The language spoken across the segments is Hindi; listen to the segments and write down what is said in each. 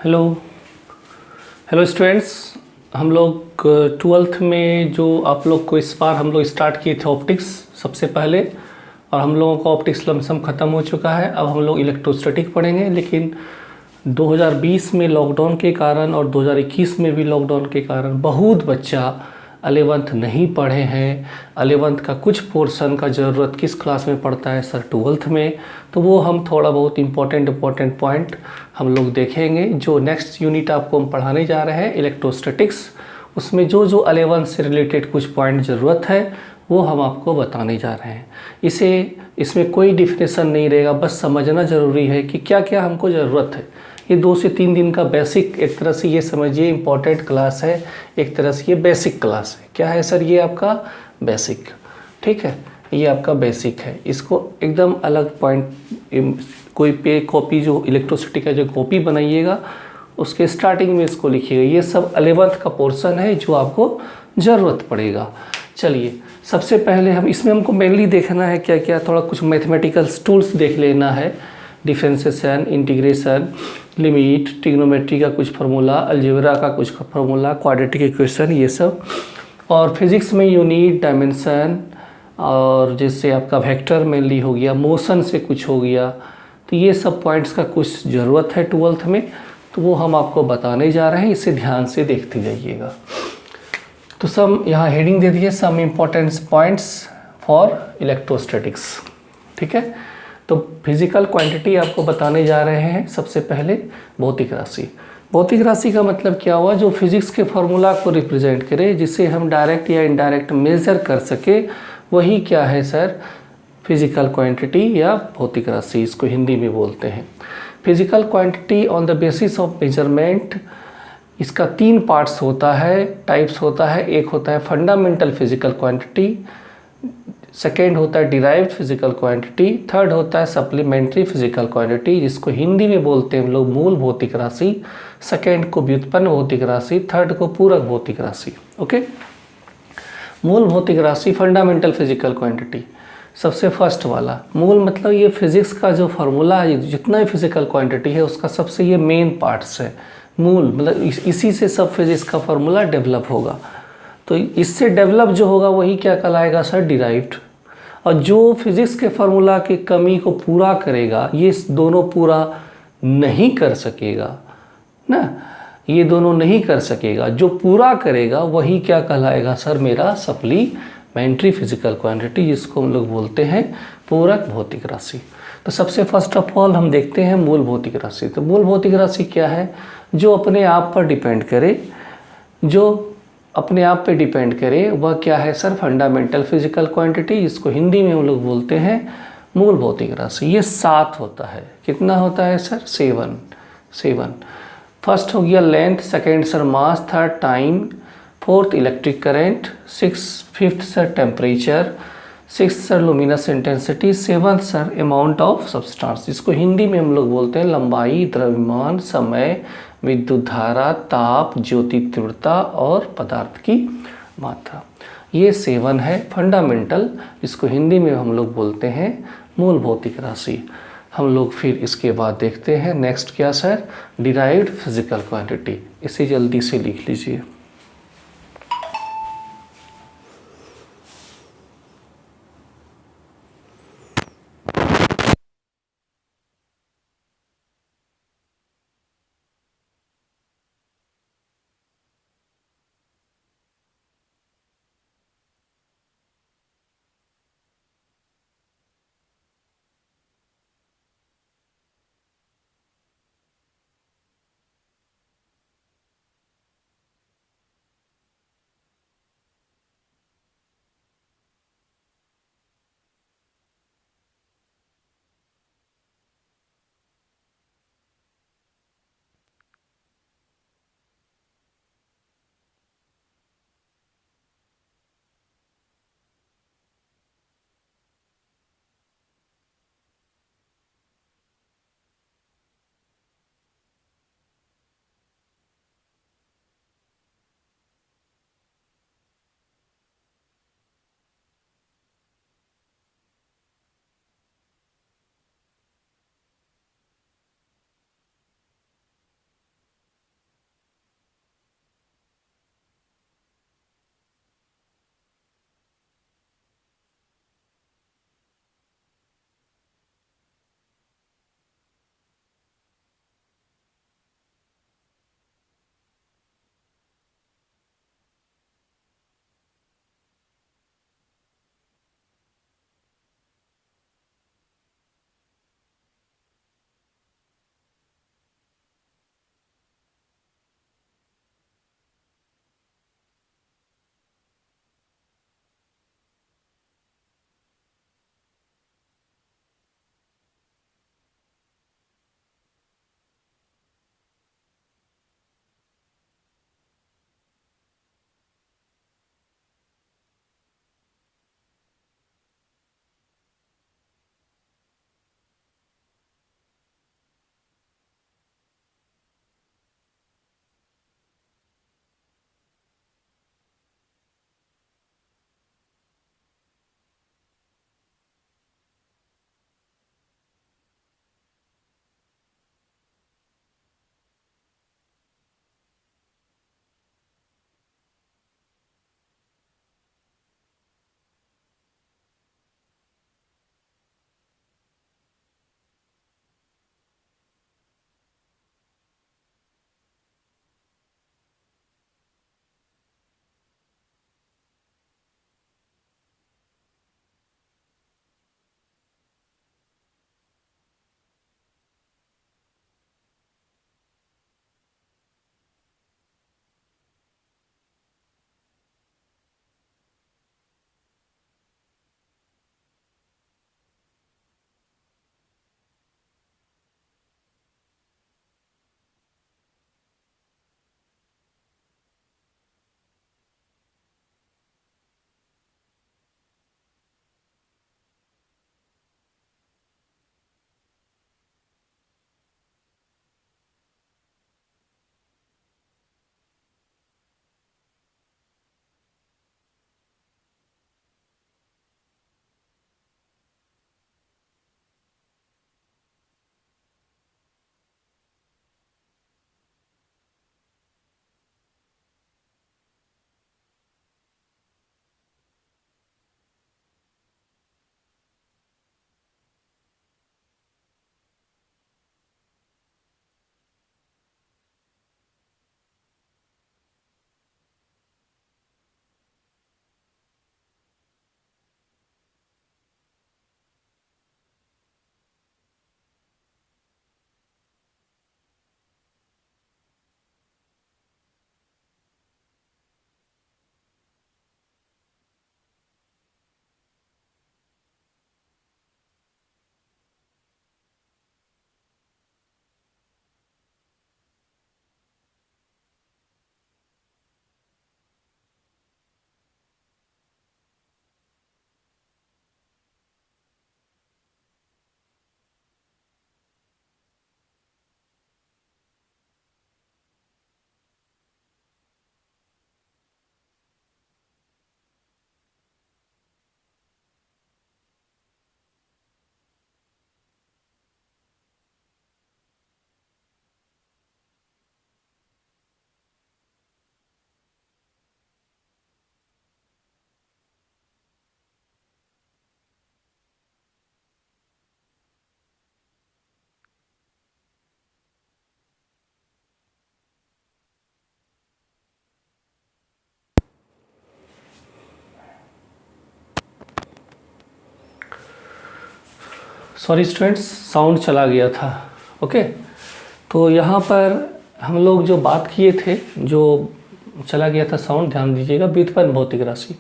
हेलो। Hello students. हम लोग ट्वेल्थ में जो आप लोग को इस बार हम लोग स्टार्ट किए थे ऑप्टिक्स सबसे पहले, और हम लोगों का ऑप्टिक्स लमसम ख़त्म हो चुका है। अब हम लोग इलेक्ट्रोस्टैटिक पढ़ेंगे, लेकिन 2020 में लॉकडाउन के कारण और 2021 में भी लॉकडाउन के कारण बहुत बच्चा 11th नहीं पढ़े हैं। 11th का कुछ पोर्शन का ज़रूरत किस क्लास में पड़ता है सर? 12th में। तो वो हम थोड़ा बहुत इम्पोर्टेंट पॉइंट हम लोग देखेंगे। जो नेक्स्ट यूनिट आपको हम पढ़ाने जा रहे हैं इलेक्ट्रोस्टैटिक्स, उसमें जो जो 11th से रिलेटेड कुछ पॉइंट ज़रूरत है वो हम आपको बताने जा रहे हैं। इसमें कोई डिफिनेशन नहीं रहेगा, बस समझना ज़रूरी है कि क्या क्या हमको ज़रूरत है। ये 2 से 3 दिन का बेसिक, एक तरह से ये समझिए इम्पोर्टेंट क्लास है, एक तरह से ये बेसिक क्लास है। क्या है सर? ये आपका बेसिक, ठीक है, ये आपका बेसिक है। इसको एकदम अलग पॉइंट, कोई पे कॉपी जो इलेक्ट्रोसिटी का जो कॉपी बनाइएगा उसके स्टार्टिंग में इसको लिखिएगा। ये सब 11th का पोर्शन है जो आपको ज़रूरत पड़ेगा। चलिए, सबसे पहले इसमें हमको मेनली देखना है क्या क्या, थोड़ा कुछ मैथमेटिकल टूल्स देख लेना है। डिफ्रेंशिएशन, इंटीग्रेशन, लिमिट, ट्रिग्नोमेट्री का कुछ फार्मूला, अलजेब्रा का कुछ फार्मूला, क्वाड्रेटिक इक्वेशन, ये सब। और फिज़िक्स में यूनिट, डायमेंशन, और जैसे आपका वेक्टर मेनली हो गया, मोशन से कुछ हो गया। तो ये सब पॉइंट्स का कुछ ज़रूरत है 12th में, तो वो हम आपको बताने जा रहे हैं। इसे ध्यान से देखते जाइएगा। तो सब यहाँ हेडिंग दे दिए, some important points for electrostatics, ठीक है। तो फिजिकल क्वांटिटी आपको बताने जा रहे हैं। सबसे पहले भौतिक राशि। भौतिक राशि का मतलब क्या हुआ? जो फिजिक्स के फार्मूला को रिप्रेजेंट करे, जिसे हम डायरेक्ट या इनडायरेक्ट मेजर कर सके, वही क्या है सर? फिजिकल क्वांटिटी या भौतिक राशि, इसको हिंदी में बोलते हैं। Physical quantity on the basis of measurement, इसका 3 पार्ट्स होता है, टाइप्स होता है। एक होता है फंडामेंटल फिजिकल क्वांटिटी, सेकेंड होता है डिराइव्ड फिजिकल क्वांटिटी, थर्ड होता है सप्लीमेंट्री फिजिकल क्वांटिटी, जिसको हिंदी में बोलते हैं हम लोग मूल भौतिक राशि। सेकेंड को व्युत्पन्न भौतिक राशि, थर्ड को पूरक भौतिक राशि। ओके, मूल भौतिक राशि, फंडामेंटल फिजिकल क्वांटिटी, सबसे फर्स्ट वाला। मूल मतलब ये फिजिक्स का जो फार्मूला है, जितना भी फिजिकल क्वांटिटी है उसका सबसे ये मेन पार्ट्स है। मूल मतलब इसी से सब फिजिक्स का फार्मूला डेवलप होगा। तो इससे डेवलप जो होगा वही क्या कहलाएगा सर? डिराइव्ड। और जो फिजिक्स के फार्मूला की कमी को पूरा करेगा, ये दोनों पूरा नहीं कर सकेगा ना, ये दोनों नहीं कर सकेगा। जो पूरा करेगा वही क्या कहलाएगा सर? मेरा सप्लीमेंट्री फिजिकल क्वांटिटी, जिसको हम लोग बोलते हैं पूरक भौतिक राशि। तो सबसे फर्स्ट ऑफ ऑल हम देखते हैं मूल भौतिक राशि। तो मूल भौतिक राशि क्या है? जो अपने आप पर डिपेंड करे, जो अपने आप पे डिपेंड करे, वह क्या है सर? फंडामेंटल फिजिकल क्वांटिटी, जिसको हिंदी में हम लोग बोलते हैं मूल भौतिक राशि। ये 7 होता है। कितना होता है सर? 7। फर्स्ट हो गया length, second sir mass, third time, fourth electric current, fifth sir temperature, six sir luminous intensity, seventh sir amount of substance, इसको हिंदी में हम लोग बोलते हैं लंबाई, द्रव्यमान, समय, विद्युत धारा, ताप, ज्योति तीव्रता और पदार्थ की मात्रा। ये 7 है फंडामेंटल, जिसको हिंदी में हम लोग बोलते हैं मूल भौतिक राशि। हम लोग फिर इसके बाद देखते हैं नेक्स्ट क्या सर? Derived physical quantity. इसे जल्दी से लिख लीजिए। सॉरी स्टूडेंट्स, साउंड चला गया था। ओके, तो यहाँ पर हम लोग जो बात किए थे, जो चला गया था साउंड, ध्यान दीजिएगा। व्युत्पन्न भौतिक राशि,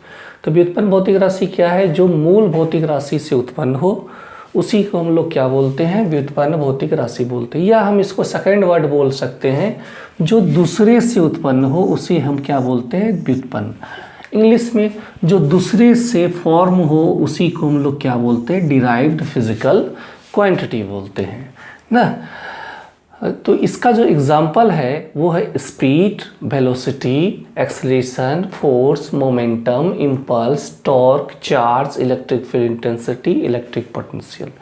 तो व्युत्पन्न भौतिक राशि क्या है? जो मूल भौतिक राशि से उत्पन्न हो उसी को हम लोग क्या बोलते हैं? व्युत्पन्न भौतिक राशि बोलते हैं। या हम इसको सेकंड वर्ड बोल सकते हैं, जो दूसरे से उत्पन्न हो उसे हम क्या बोलते हैं? व्युत्पन्न। इंग्लिश में जो दूसरे से फॉर्म हो उसी को हम लोग क्या बोलते हैं? डिराइव्ड फिजिकल क्वांटिटी बोलते हैं ना। तो इसका जो एग्जाम्पल है वो है speed, velocity, acceleration, force, momentum, impulse, torque, charge, electric field intensity, electric potential.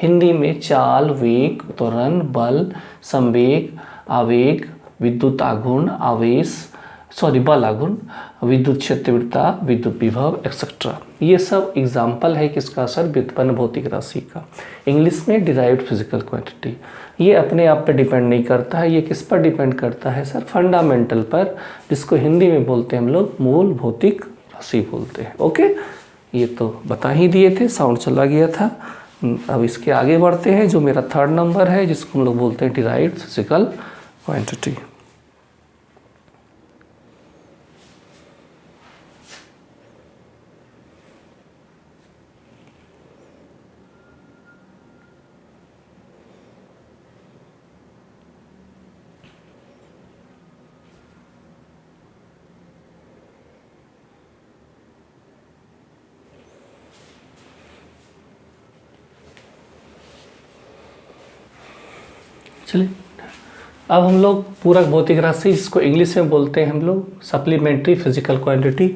Hindi में चाल, वेग, त्वरण, बल, संवेग, आवेग, विद्युत आघूर्ण, आवेश, बल आघूर्ण, विद्युत क्षेत्रवृत्ता, विद्युत विभव, एक्सेट्रा। ये सब एग्जाम्पल है किसका सर? व्युत्पन्न भौतिक राशि का। इंग्लिश में डिराइव्ड फिजिकल क्वांटिटी। ये अपने आप पे डिपेंड नहीं करता है, ये किस पर डिपेंड करता है सर? फंडामेंटल पर, जिसको हिंदी में बोलते हैं हम लोग मूल भौतिक राशि बोलते हैं। ओके, ये तो बता ही दिए थे, साउंड चला गया था। अब इसके आगे बढ़ते हैं, जो मेरा थर्ड नंबर है, जिसको हम लोग बोलते हैं डिराइव्ड फिजिकल क्वांटिटी। चलिए, अब हम लोग पूरक भौतिक राशि, जिसको इंग्लिश में बोलते हैं हम लोग supplementary physical quantity.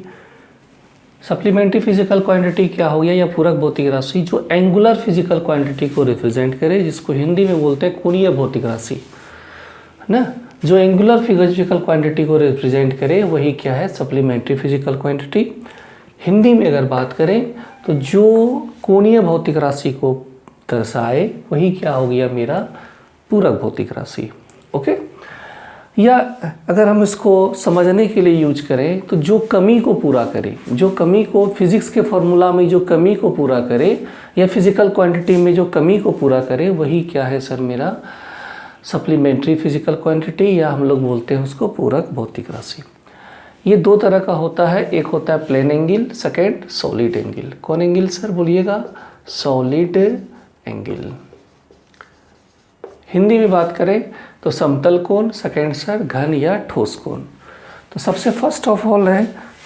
Supplementary physical quantity क्या हो गया? या पूरक भौतिक राशि जो एंगुलर फिजिकल क्वांटिटी को रिप्रेजेंट करे, जिसको हिंदी में बोलते हैं कोणीय भौतिक राशि, है ना। जो एंगुलर फिजिकल क्वांटिटी को रिप्रेजेंट करे वही क्या है? Supplementary physical quantity. हिंदी में अगर बात करें तो जो कोणीय भौतिक राशि को दर्शाए वही क्या हो गया? मेरा पूरक भौतिक राशि। ओके, या अगर हम इसको समझने के लिए यूज करें तो जो कमी को पूरा करे, जो कमी को फिजिक्स के फॉर्मूला में जो कमी को पूरा करे या फिजिकल क्वांटिटी में जो कमी को पूरा करे वही क्या है सर? मेरा सप्लीमेंट्री फिजिकल क्वांटिटी, या हम लोग बोलते हैं उसको पूरक भौतिक राशि। ये दो तरह का होता है, एक होता है plane angle, second solid angle. कौन एंगल सर बोलिएगा? Solid angle. हिंदी में बात करें तो समतल कोण, सेकेंड सर घन या ठोस कोण। तो सबसे फर्स्ट ऑफ ऑल है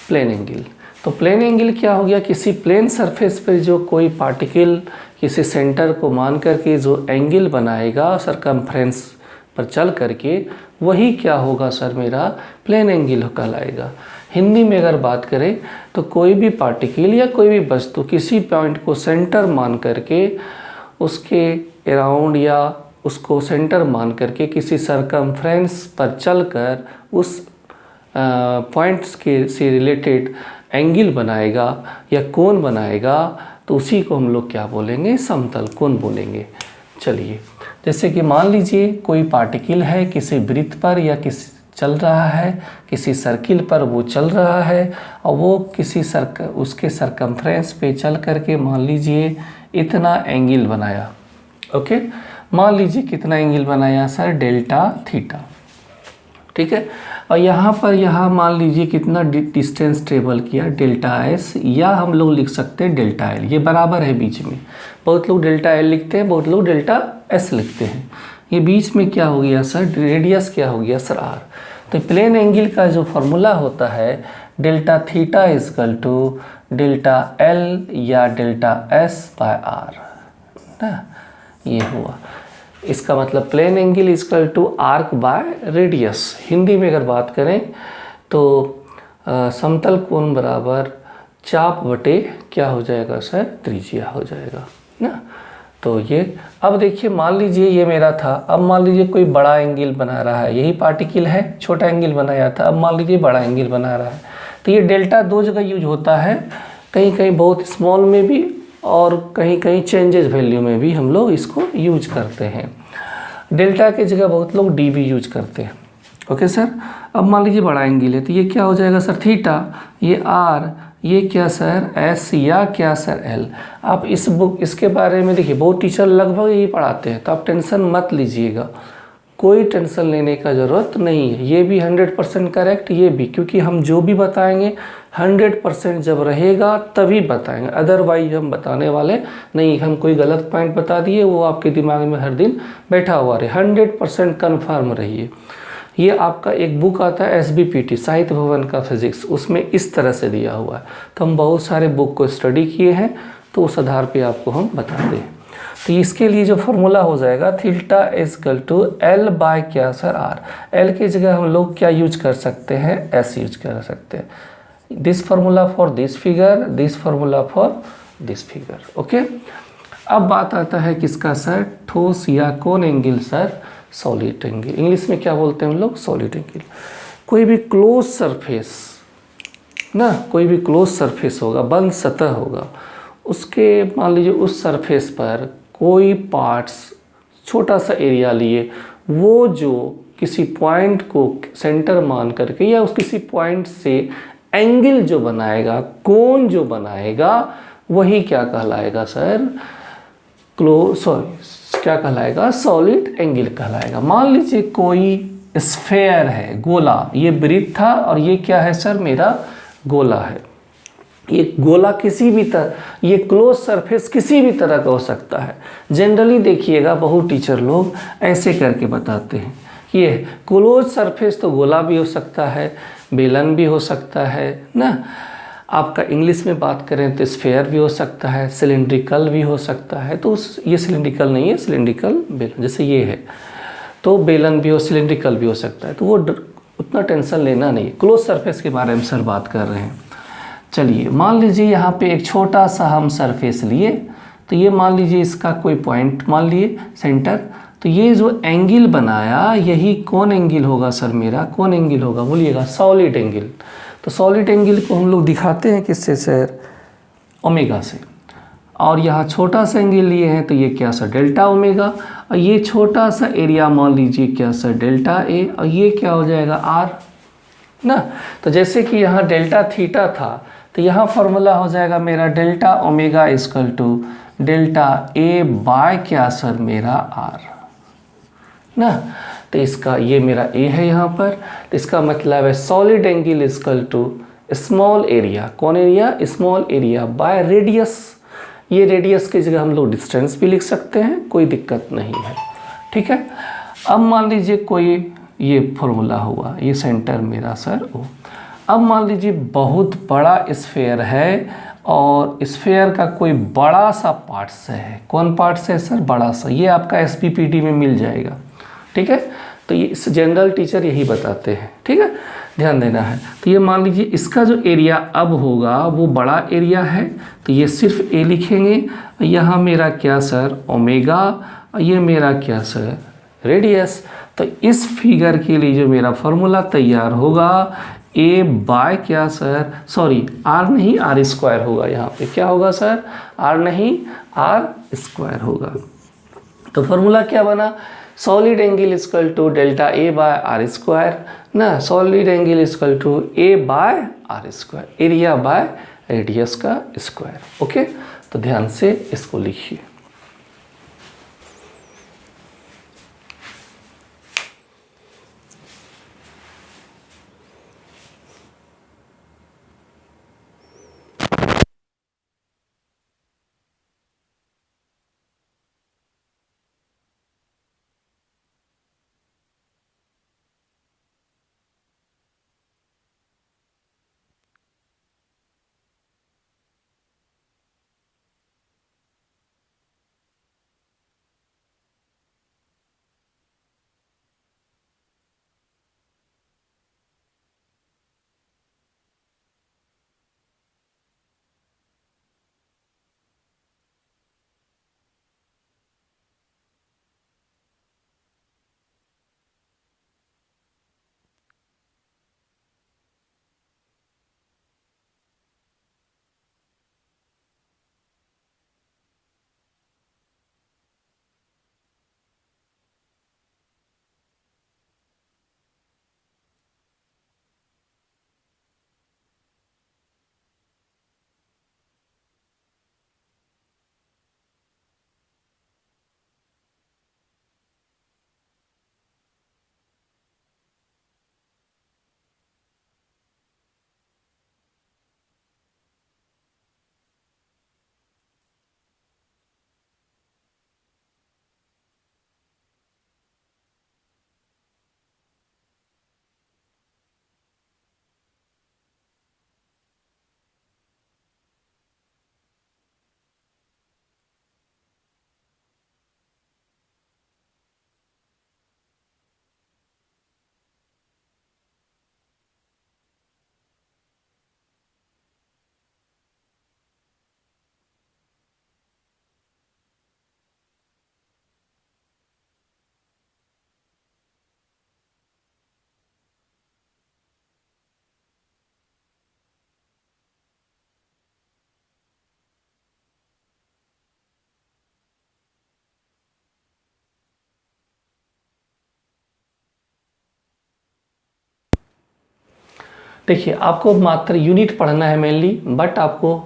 प्लेन एंगल। तो प्लेन एंगल क्या हो गया? किसी प्लेन सरफेस पर जो कोई पार्टिकल किसी सेंटर को मान करके जो एंगल बनाएगा सरकमफ्रेंस पर चल करके, वही क्या होगा सर? मेरा प्लेन एंगल कहलाएगा। हिंदी में अगर बात करें तो कोई भी पार्टिकल या कोई भी वस्तु किसी पॉइंट को सेंटर मान करके उसके अराउंड या उसको सेंटर मान करके किसी सरकमफ्रेंस पर चलकर उस पॉइंट्स के से रिलेटेड एंगल बनाएगा या कोण बनाएगा, तो उसी को हम लोग क्या बोलेंगे? समतल कोण बोलेंगे। चलिए, जैसे कि मान लीजिए कोई पार्टिकल है किसी वृत्त पर या किसी चल रहा है, किसी सर्किल पर वो चल रहा है और वो किसी उसके सरकमफ्रेंस पे चल करके मान लीजिए इतना एंगल बनाया। ओके, मान लीजिए कितना एंगल बनाया सर? Delta theta. ठीक है, और यहाँ मान लीजिए कितना डिस्टेंस ट्रेवल किया? डेल्टा एस, या हम लोग लिख सकते हैं डेल्टा एल। ये बराबर है बीच में, बहुत लोग डेल्टा एल लिखते हैं, बहुत लोग डेल्टा एस लिखते हैं। ये बीच में क्या हो गया सर? रेडियस क्या हो गया सर? आर। तो प्लेन एंगल का जो फॉर्मूला होता है delta theta equal to delta L या डेल्टा एस बाय आर ना। ये हुआ, इसका मतलब plane angle equal to arc by radius. Hindi में अगर बात करें तो समतल कोण बराबर चाप बटे क्या हो जाएगा सर? त्रिज्या हो जाएगा ना। तो ये अब देखिए, मान लीजिए ये मेरा था, अब मान लीजिए कोई बड़ा एंगल बना रहा है, यही पार्टिकल है, छोटा एंगल बनाया था, अब मान लीजिए बड़ा एंगल बना रहा है। तो ये डेल्टा दो जगह यूज होता है, कहीं कहीं बहुत स्मॉल में भी और कहीं कहीं चेंजेस वैल्यू में भी हम लोग इसको यूज करते हैं। डेल्टा की जगह बहुत लोग डी भी यूज करते हैं। ओके सर, अब मान लीजिए बड़ा एंगल है तो ये क्या हो जाएगा सर? थीटा, ये आर, ये क्या सर एस या क्या सर एल। आप इस बुक इसके बारे में देखिए, बहुत टीचर लगभग यही पढ़ाते हैं, तो आप टेंशन मत लीजिएगा, कोई टेंशन लेने का ज़रूरत नहीं है। ये भी 100% करेक्ट, ये भी, क्योंकि हम जो भी बताएंगे 100% जब रहेगा तभी बताएंगे, अदरवाइज हम बताने वाले नहीं। हम कोई गलत पॉइंट बता दिए वो आपके दिमाग में हर दिन बैठा हुआ रहे, 100% कन्फर्म रहिए। ये आपका एक बुक आता है SBPT साहित्य भवन का फिजिक्स, उसमें इस तरह से दिया हुआ है। तो हम बहुत सारे बुक को स्टडी किए हैं, तो उस आधार पे आपको हम बताते हैं। तो इसके लिए जो फॉर्मूला हो जाएगा theta equal to L by क्या सर आर। एल की जगह हम लोग क्या यूज कर सकते हैं, एस यूज कर सकते हैं। This formula for this figure, this formula for this figure. Okay, अब बात आता है किसका सर, ठोस या कौन angle sir, solid angle. English में क्या बोलते हैं हम लोग, सॉलिड एंगल। कोई भी क्लोज सरफेस ना, कोई भी क्लोज सरफेस होगा, बंद सतह होगा, उसके मान लीजिए उस सरफेस पर कोई पार्ट्स, छोटा सा एरिया लिए, वो जो किसी पॉइंट को सेंटर मान करके या उस किसी पॉइंट से एंगल जो बनाएगा, कोण जो बनाएगा, वही क्या कहलाएगा सर, क्या कहलाएगा, सॉलिड एंगल कहलाएगा। मान लीजिए कोई स्फेयर है, गोला, ये वृत्त था और ये क्या है सर, मेरा गोला है। ये गोला किसी भी तरह, ये क्लोज सरफेस किसी भी तरह का हो सकता है। जनरली देखिएगा बहुत टीचर लोग ऐसे करके बताते हैं, ये क्लोज सरफेस तो गोला भी हो सकता है, बेलन भी हो सकता है ना, आपका इंग्लिश में बात करें तो स्फेयर भी हो सकता है, सिलेंड्रिकल भी हो सकता है। तो ये सिलेंड्रिकल नहीं है, सिलेंड्रिकल बेलन जैसे ये है, तो बेलन भी हो, सिलेंड्रिकल भी हो सकता है। तो वो उतना टेंशन लेना नहीं, क्लोज सरफेस के बारे में सर बात कर रहे हैं। चलिए मान लीजिए यहाँ पे एक छोटा सा हम सरफेस लिए, तो ये मान लीजिए इसका कोई पॉइंट मान लिए सेंटर, तो ये जो एंगल बनाया यही कौन एंगल होगा सर, मेरा कौन एंगल होगा, बोलिएगा सॉलिड एंगल। तो सॉलिड एंगल को हम लोग दिखाते हैं किससे सर, ओमेगा से। और यहाँ छोटा सा एंगल लिए हैं तो ये क्या सर, डेल्टा ओमेगा। और ये छोटा सा एरिया मान लीजिए क्या सर, डेल्टा ए, और ये क्या हो जाएगा आर ना। तो जैसे कि यहाँ डेल्टा थीटा था, तो यहाँ फॉर्मूला हो जाएगा मेरा delta omega equal to delta A by क्या सर, मेरा आर ना। तो इसका ये मेरा ए है यहाँ पर, तो इसका मतलब है solid angle equal to small area, कौन area, small area by radius. ये रेडियस की जगह हम लोग डिस्टेंस भी लिख सकते हैं, कोई दिक्कत नहीं है, ठीक है। अब मान लीजिए कोई ये फॉर्मूला हुआ, ये सेंटर मेरा सर ओ। अब मान लीजिए बहुत बड़ा स्फेयर है और स्फेयर का कोई बड़ा सा पार्ट्स है, कौन पार्ट्स है सर, बड़ा सा, ये आपका SPPT में मिल जाएगा, ठीक है। तो ये इस जनरल टीचर यही बताते हैं, ठीक है, ध्यान देना है। तो ये मान लीजिए इसका जो एरिया अब होगा वो बड़ा एरिया है, तो ये सिर्फ ए लिखेंगे, यहाँ मेरा क्या सर ओमेगा, ये मेरा क्या सर रेडियस। तो इस फिगर के लिए जो मेरा फॉर्मूला तैयार होगा, ए बाय क्या सर, सॉरी आर नहीं आर स्क्वायर होगा, यहाँ पे क्या होगा सर, आर नहीं आर स्क्वायर होगा। तो फॉर्मूला क्या बना, solid angle equal to delta A by R square ना, solid angle equal to A by R square, area by radius का स्क्वायर। ओके, तो ध्यान से इसको लिखिए। देखिए आपको मात्र यूनिट पढ़ना है मेनली, बट आपको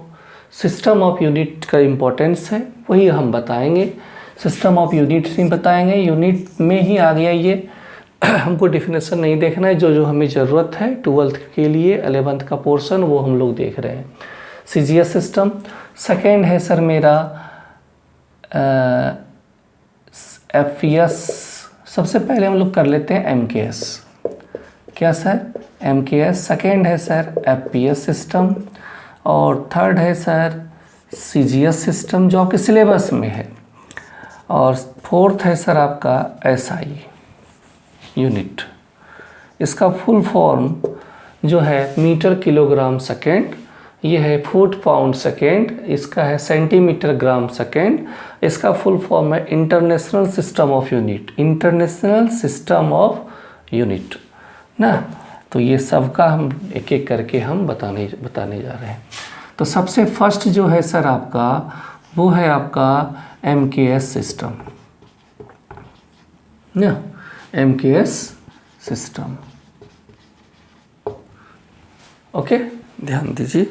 सिस्टम ऑफ यूनिट का इम्पोर्टेंस है वही हम बताएंगे। सिस्टम ऑफ यूनिट ही बताएंगे, यूनिट में ही आ गया ये। हमको डेफिनेशन नहीं देखना है, जो जो हमें ज़रूरत है 12th के लिए 11th का पोर्शन वो हम लोग देख रहे हैं। CGS system. सेकेंड है सर मेरा FPS। सबसे पहले हम लोग कर लेते हैं MKS। क्या सर? MKS। सेकेंड है सर FPS सिस्टम, और थर्ड है सर CGS सिस्टम जो आपके सिलेबस में है, और फोर्थ है सर आपका SI यूनिट। इसका फुल फॉर्म जो है मीटर किलोग्राम सेकेंड, ये है फुट पाउंड सेकेंड, इसका है सेंटीमीटर ग्राम सेकेंड। इसका फुल फॉर्म है international system of unit, international system of unit ना। तो ये सब का हम एक एक करके हम बताने जा रहे हैं। तो सबसे फर्स्ट जो है सर आपका वो है आपका MKS सिस्टम ना, MKS सिस्टम। ओके, ध्यान दीजिए।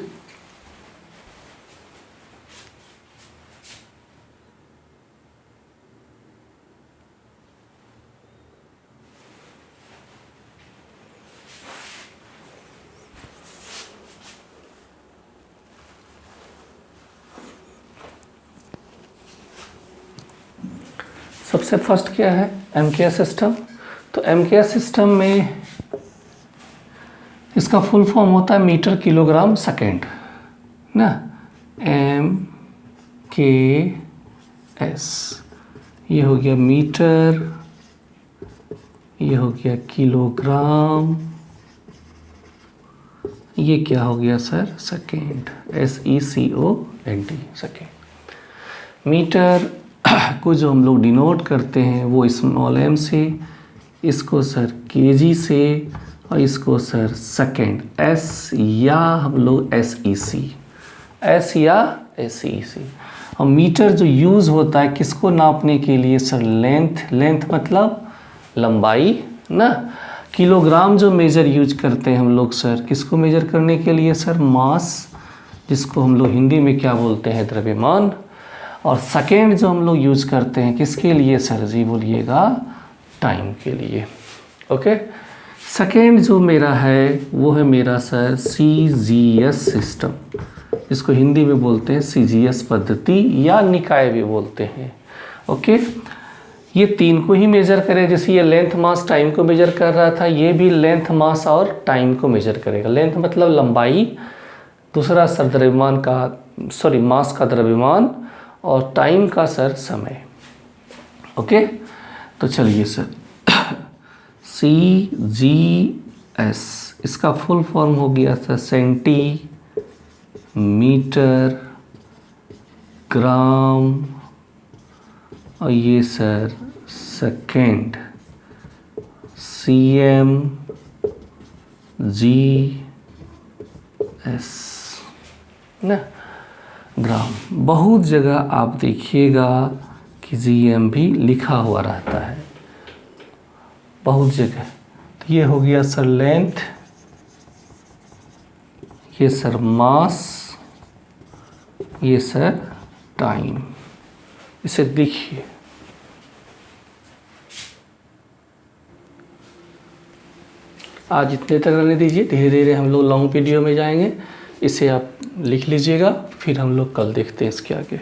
सबसे फर्स्ट क्या है? MKS system. तो MKS सिस्टम में इसका फुल फॉर्म होता है मीटर किलोग्राम सेकेंड ना, MKS। ये हो गया मीटर, ये हो गया किलोग्राम, ये क्या हो गया sir? Second, SECOND second. Metre को जो हम लोग डिनोट करते हैं वो स्मॉल m से, इसको सर kg से, और इसको सर सेकेंड S या हम लोग SEC, S या SEC। और मीटर जो यूज़ होता है किसको नापने के लिए सर? लेंथ, लेंथ मतलब लंबाई ना। किलोग्राम जो मेजर यूज करते हैं हम लोग सर किसको मेजर करने के लिए सर? मास, जिसको हम लोग हिंदी में क्या बोलते हैं? द्रव्यमान। और सेकेंड जो हम लोग यूज करते हैं किसके लिए सर जी? बोलिएगा टाइम के लिए। ओके, सेकेंड जो मेरा है वो है मेरा सर CGS सिस्टम, इसको हिंदी में बोलते हैं CGS पद्धति या निकाय भी बोलते हैं। ओके, ये तीन को ही मेजर करे, जैसे ये लेंथ मास टाइम को मेजर कर रहा था, ये भी लेंथ मास और टाइम को मेजर करेगा। लेंथ मतलब लंबाई, दूसरा सर द्रव्यमान का, सॉरी मास का द्रव्यमान, और टाइम का सर समय। ओके, तो चलिए सर CGS, इसका फुल फॉर्म हो गया सर सेंटीमीटर ग्राम, और ये सर सेकेंड CMGS ना, ग्राम। बहुत जगह आप देखिएगा कि GM भी लिखा हुआ रहता है, बहुत जगह। तो ये हो गया सर लेंथ, ये सर मास, ये सर टाइम। इसे देखिए, आज इतने तक रहने दीजिए, धीरे धीरे हम लोग लॉन्ग वीडियो में जाएंगे। इसे आप लिख लीजिएगा, फिर हम लोग कल देखते हैं इसके आगे।